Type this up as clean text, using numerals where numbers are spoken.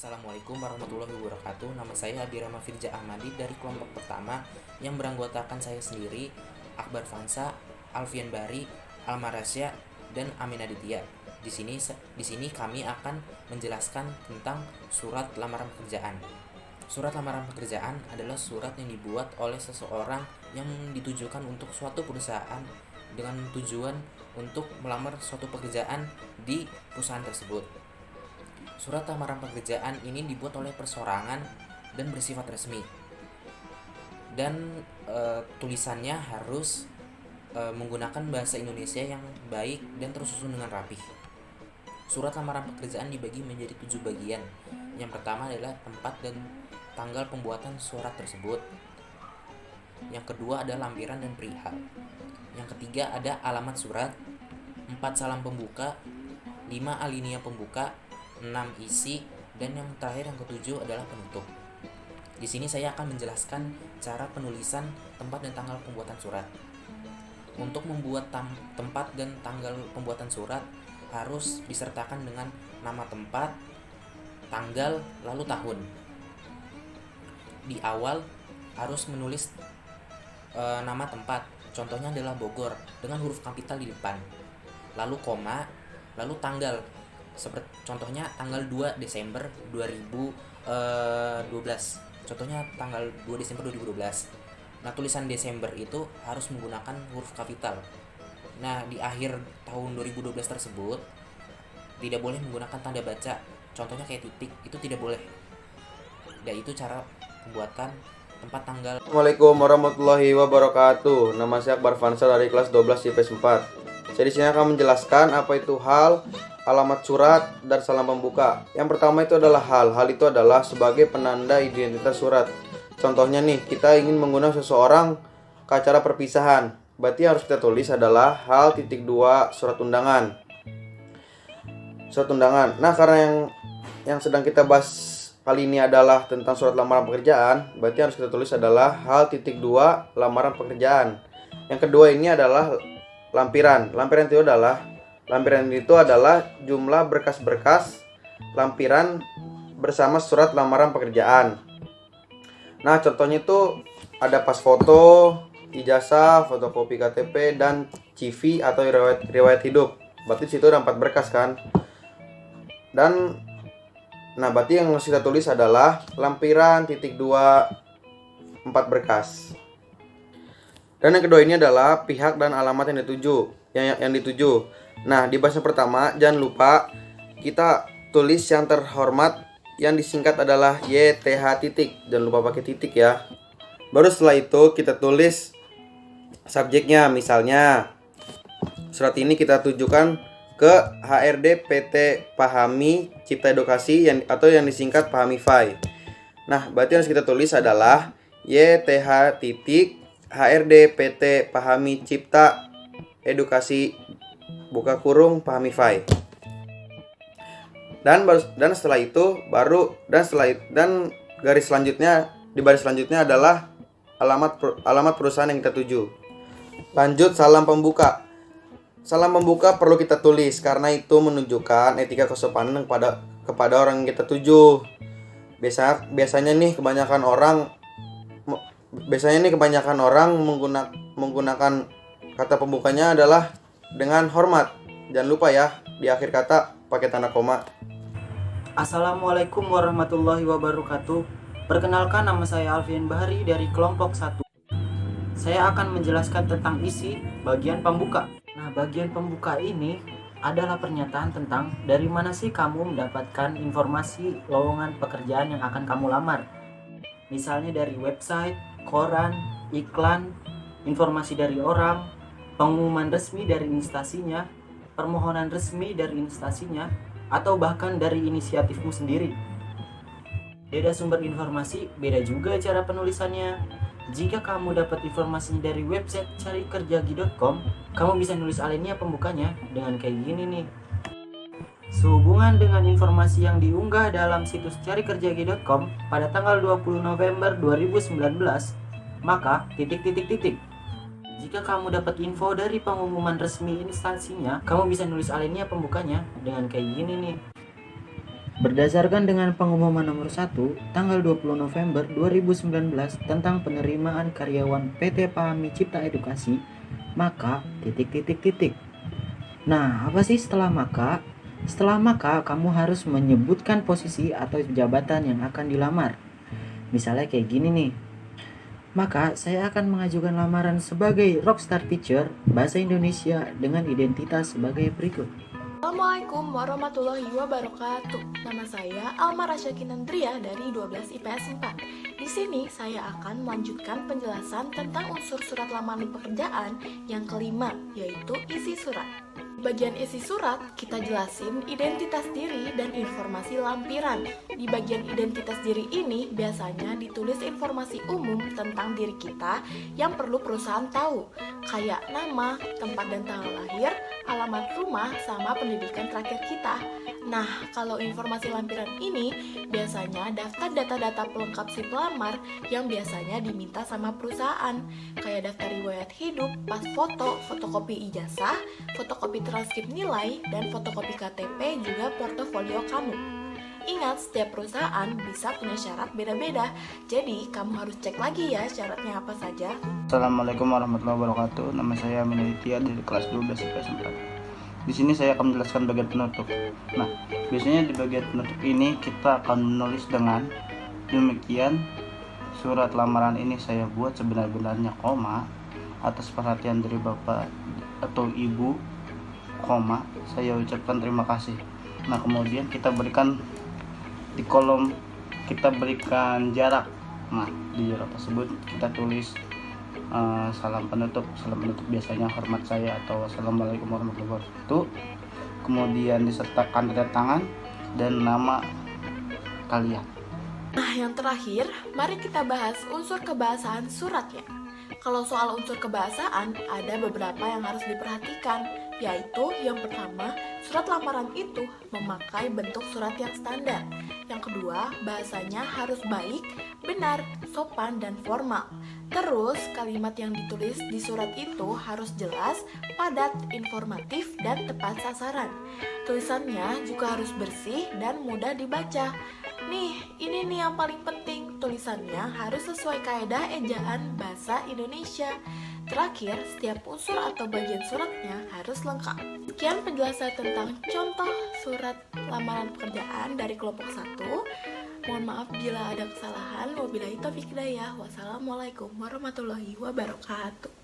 Assalamualaikum warahmatullahi wabarakatuh. Nama saya Abirama Firja Ahmadi dari kelompok pertama yang beranggotakan saya sendiri, Akbar Fansa, Alfian Bari, Almarasya, dan Amin Aditya. Di sini kami akan menjelaskan tentang surat lamaran pekerjaan. Surat lamaran pekerjaan adalah surat yang dibuat oleh seseorang yang ditujukan untuk suatu perusahaan dengan tujuan untuk melamar suatu pekerjaan di perusahaan tersebut. Surat lamaran pekerjaan ini dibuat oleh perseorangan dan bersifat resmi. Dan tulisannya harus menggunakan bahasa Indonesia yang baik dan tersusun dengan rapih. Surat lamaran pekerjaan dibagi menjadi 7 bagian. Yang pertama adalah tempat dan tanggal pembuatan surat tersebut. Yang kedua ada lampiran dan perihal. Yang ketiga ada alamat surat, 4 salam pembuka, 5 alinea pembuka, 6 isi, dan yang terakhir yang ketujuh adalah penutup. Di sini saya akan menjelaskan cara penulisan tempat dan tanggal pembuatan surat. Untuk membuat tempat dan tanggal pembuatan surat harus disertakan dengan nama tempat, tanggal, lalu tahun. Di awal harus menulis nama tempat, contohnya adalah Bogor dengan huruf kapital di depan. Lalu koma, lalu tanggal. Seperti contohnya tanggal 2 Desember 2012. Contohnya tanggal 2 Desember 2012. Nah, tulisan Desember itu harus menggunakan huruf kapital. Nah, di akhir tahun 2012 tersebut tidak boleh menggunakan tanda baca. Contohnya kayak titik, itu tidak boleh. Dan itu cara pembuatan tempat tanggal. Assalamualaikum warahmatullahi wabarakatuh. Nama saya Akbar Fansa dari kelas 12 IPS 4. Saya di sini akan menjelaskan apa itu hal, alamat surat, dan salam pembuka. Yang pertama itu adalah hal. Hal itu adalah sebagai penanda identitas surat. Contohnya nih, kita ingin mengundang seseorang ke acara perpisahan. Berarti harus kita tulis adalah hal titik 2 surat undangan. Surat undangan. Nah, karena yang sedang kita bahas kali ini adalah tentang surat lamaran pekerjaan, berarti harus kita tulis adalah hal titik 2 lamaran pekerjaan. Yang kedua ini adalah lampiran. Lampiran itu adalah jumlah berkas-berkas lampiran bersama surat lamaran pekerjaan. Nah, contohnya itu ada pas foto, ijazah, fotokopi KTP, dan CV atau riwayat hidup. Berarti situ ada 4 berkas kan. Dan berarti yang harus kita tulis adalah lampiran titik 2 4 berkas. Dan yang kedua ini adalah pihak dan alamat yang dituju. Nah, di bahasan pertama jangan lupa kita tulis yang terhormat yang disingkat adalah YTH titik. Jangan lupa pakai titik ya. Baru setelah itu kita tulis subjeknya. Misalnya surat ini kita tujukan ke HRD PT Pahami Cipta Edukasi atau yang disingkat Pahamify. Nah, berarti yang harus kita tulis adalah YTH titik HRD PT Pahami Cipta Edukasi buka kurung Pahamify. Dan setelah itu garis selanjutnya, di baris selanjutnya adalah alamat perusahaan yang kita tuju. Lanjut salam pembuka. Salam pembuka perlu kita tulis karena itu menunjukkan etika kesopanan kepada orang yang kita tuju. Biasanya nih kebanyakan orang menggunakan kata pembukanya adalah dengan hormat. Jangan lupa ya, di akhir kata pakai tanda koma. Assalamualaikum warahmatullahi wabarakatuh. Perkenalkan, nama saya Alfian Bari dari kelompok 1. Saya akan menjelaskan tentang isi bagian pembuka. Nah, bagian pembuka ini adalah pernyataan tentang dari mana sih kamu mendapatkan informasi lowongan pekerjaan yang akan kamu lamar. Misalnya dari website, koran, iklan, informasi dari orang, pengumuman resmi dari instansinya, permohonan resmi dari instansinya, atau bahkan dari inisiatifmu sendiri. Beda sumber informasi, beda juga cara penulisannya. Jika kamu dapat informasinya dari website carikerjagi.com, kamu bisa nulis alinea pembukanya dengan kayak gini nih. Sehubungan dengan informasi yang diunggah dalam situs carikerjagi.com pada tanggal 20 November 2019, maka titik. Jika kamu dapat info dari pengumuman resmi instansinya, kamu bisa nulis alinea pembukanya dengan kayak gini nih. Berdasarkan dengan pengumuman nomor 1 tanggal 20 November 2019 tentang penerimaan karyawan PT Pahami Cipta Edukasi, maka titik. Nah, apa sih setelah maka? Setelah maka, kamu harus menyebutkan posisi atau jabatan yang akan dilamar. Misalnya kayak gini nih. Maka, saya akan mengajukan lamaran sebagai Rockstar Teacher Bahasa Indonesia dengan identitas sebagai berikut. Assalamualaikum warahmatullahi wabarakatuh. Nama saya Alma Rasya Kinandria dari 12 IPS 4. Di sini saya akan melanjutkan penjelasan tentang unsur surat lamaran pekerjaan yang kelima, yaitu isi surat. Di bagian isi surat, kita jelasin identitas diri dan informasi lampiran. Di bagian identitas diri ini biasanya ditulis informasi umum tentang diri kita yang perlu perusahaan tahu, kayak nama, tempat dan tanggal lahir, alamat rumah, sama pendidikan terakhir kita. Nah, kalau informasi lampiran ini biasanya daftar data-data pelengkap si pelamar yang biasanya diminta sama perusahaan, kayak daftar riwayat hidup, pas foto, fotokopi ijazah, fotokopi transkrip nilai, dan fotokopi KTP juga portofolio kamu. Ingat, setiap perusahaan bisa punya syarat beda-beda, jadi kamu harus cek lagi ya syaratnya apa saja. Assalamualaikum warahmatullahi wabarakatuh. Nama saya Aminaditya dari kelas 12 IPS 4. Di sini saya akan menjelaskan bagian penutup. Nah, biasanya di bagian penutup ini kita akan menulis dengan demikian, surat lamaran ini saya buat sebenar-benarnya, koma, atas perhatian dari Bapak atau Ibu, koma, saya ucapkan terima kasih. Nah, kemudian kita berikan di kolom, kita berikan jarak. Nah, di jarak tersebut kita tulis salam penutup biasanya hormat saya atau assalamualaikum warahmatullahi wabarakatuh. Kemudian disertakan tanda tangan dan nama kalian. Nah, yang terakhir, mari kita bahas unsur kebahasaan suratnya. Kalau soal unsur kebahasaan, ada beberapa yang harus diperhatikan, yaitu yang pertama, surat lamaran itu memakai bentuk surat yang standar. Yang kedua, bahasanya harus baik, benar, sopan, dan formal. Terus, kalimat yang ditulis di surat itu harus jelas, padat, informatif, dan tepat sasaran. Tulisannya juga harus bersih dan mudah dibaca. Nih, ini nih yang paling penting, tulisannya harus sesuai kaedah ejaan bahasa Indonesia. Terakhir, setiap unsur atau bagian suratnya harus lengkap. Sekian penjelasan tentang contoh surat lamaran pekerjaan dari kelompok 1. Mohon maaf bila ada kesalahan. Wabillahi taufiq hidayah. Wassalamualaikum warahmatullahi wabarakatuh.